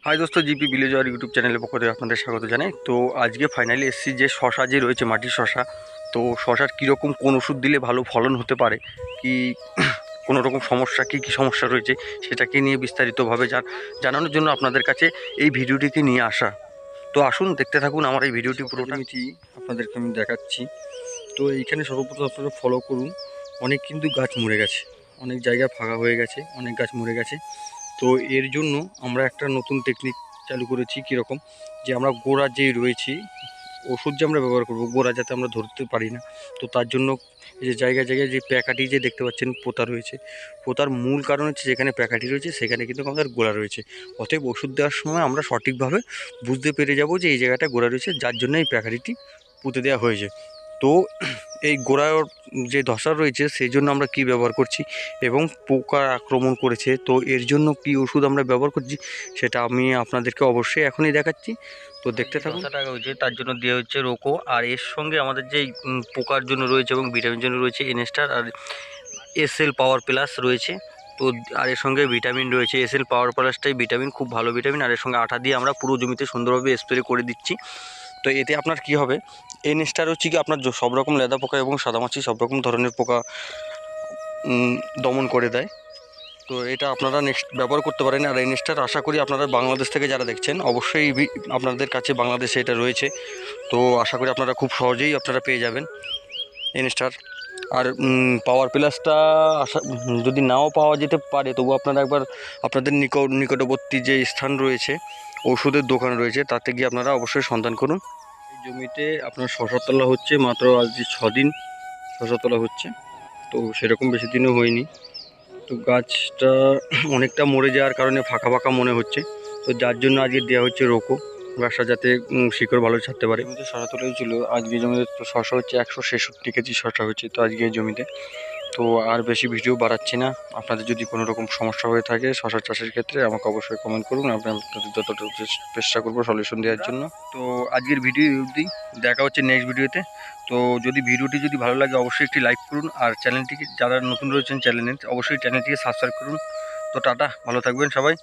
High দোস্ত, GP village আর YouTube চ্যানেলের পক্ষ থেকে আপনাদের স্বাগত জানাই। তো আজকে ফাইনালি এসেছি যে শশা যে রয়েছে, মাটির শশা। তো শশার কীরকম কোন ওষুধ দিলে ভালো ফলন হতে পারে, কি কোনো রকম সমস্যা, কী সমস্যা রয়েছে সেটাকে নিয়ে বিস্তারিতভাবে জানানোর জন্য আপনাদের কাছে এই ভিডিওটিকে নিয়ে আসা। তো আসুন দেখতে থাকুন আমার এই ভিডিওটি পুরোটা আপনাদেরকে আমি দেখাচ্ছি। তো এইখানে সর্বপ্রথম আপনারা ফলো করুন, অনেক কিন্তু গাছ মরে গেছে, অনেক জায়গা ফাঁকা হয়ে গেছে, অনেক গাছ মরে গেছে। তো এর জন্য আমরা একটা নতুন টেকনিক চালু করেছি। কীরকম, যে আমরা গোড়া যেই রয়েছি ওষুধ যে আমরা ব্যবহার করব, গোড়া যাতে আমরা ধরতে পারি না। তো তার জন্য এই যে জায়গায় জায়গায় যে প্যাকাটি যে দেখতে পাচ্ছেন পোতা রয়েছে, পোতার মূল কারণ হচ্ছে যেখানে প্যাকাটি রয়েছে সেখানে কিন্তু আমাদের গোড়া রয়েছে। অতএব ওষুধ দেওয়ার সময় আমরা সঠিকভাবে বুঝতে পেরে যাব যে এই জায়গাটা গোড়া রয়েছে, যার জন্য এই প্যাকাটিটি পুঁতে দেওয়া হয়েছে। তো এই গোড়ার যে ধসা রয়েছে সেই জন্য আমরা কি ব্যবহার করছি এবং পোকা আক্রমণ করেছে, তো এর জন্য কি ওষুধ আমরা ব্যবহার করছি সেটা আমি আপনাদেরকে অবশ্যই এখনই দেখাচ্ছি। তো দেখতে থাকুন। টাকা হয়েছে তার জন্য দেওয়া হচ্ছে রোকো, আর এর সঙ্গে আমাদের যে পোকার জন্য রয়েছে এবং ভিটামিন জন্য রয়েছে এনএস্টার আর এসএল পাওয়ার প্লাস রয়েছে। তো আর এর সঙ্গে ভিটামিন রয়েছে, এসএল পাওয়ার প্লাসটাই ভিটামিন, খুব ভালো ভিটামিন। আর এর সঙ্গে আঠা দিয়ে আমরা পুরো জমিতে সুন্দরভাবে স্প্রে করে দিচ্ছি। তো এতে আপনার কি হবে, এনএস্টার হচ্ছে কি আপনার সব রকম লেদা পোকা এবং সাদামাছি সব রকম ধরনের পোকা দমন করে দেয়। তো এটা আপনারা নেক্সট ব্যবহার করতে পারেন। আর এনএস্টার আশা করি আপনারা বাংলাদেশ থেকে যারা দেখছেন অবশ্যই আপনাদের কাছে বাংলাদেশে এটা রয়েছে। তো আশা করি আপনারা খুব সহজেই আপনারা পেয়ে যাবেন এনএস্টার। আর পাওয়ার প্লাসটা যদি নাও পাওয়া যেতে পারে তবু আপনারা একবার আপনাদের নিকটবর্তী যে স্থান রয়েছে, ওষুধের দোকান রয়েছে, তাতে গিয়ে আপনারা অবশ্যই সন্ধান করুন। এই জমিতে আপনার শশা তোলা হচ্ছে মাত্র আজ 6 দিন শশা তোলা হচ্ছে। তো সেরকম বেশি দিনও হয়নি। তো গাছটা অনেকটা মরে যাওয়ার কারণে ফাঁকা ফাঁকা মনে হচ্ছে। তো যার জন্য আজকে দেওয়া হচ্ছে রোকো, গাছটা যাতে শিকড় ভালো ছাড়তে পারে। জমিতে শশা তোলা হয়েছিল, আজকে জমিতে তো শশা হচ্ছে 166 কেজি শশা হচ্ছে তো আজকে জমিতে। তো আর বেশি ভিডিও বাড়াচ্ছি না। আপনাদের যদি কোনো রকম সমস্যা হয়ে থাকে শশা চাষের ক্ষেত্রে আমাকে অবশ্যই কমেন্ট করুন, আমি আপনাদের যতটা চেষ্টা করবো সলিউশন দেওয়ার জন্য। তো আজকের ভিডিও অবধি, দেখা হচ্ছে নেক্সট ভিডিওতে। তো যদি ভিডিওটি যদি ভালো লাগে অবশ্যই একটি লাইক করুন, আর চ্যানেলটিকে যারা নতুন রয়েছেন চ্যানেলে অবশ্যই চ্যানেলটিকে সাবস্ক্রাইব করুন। তো টাটা, ভালো থাকবেন সবাই।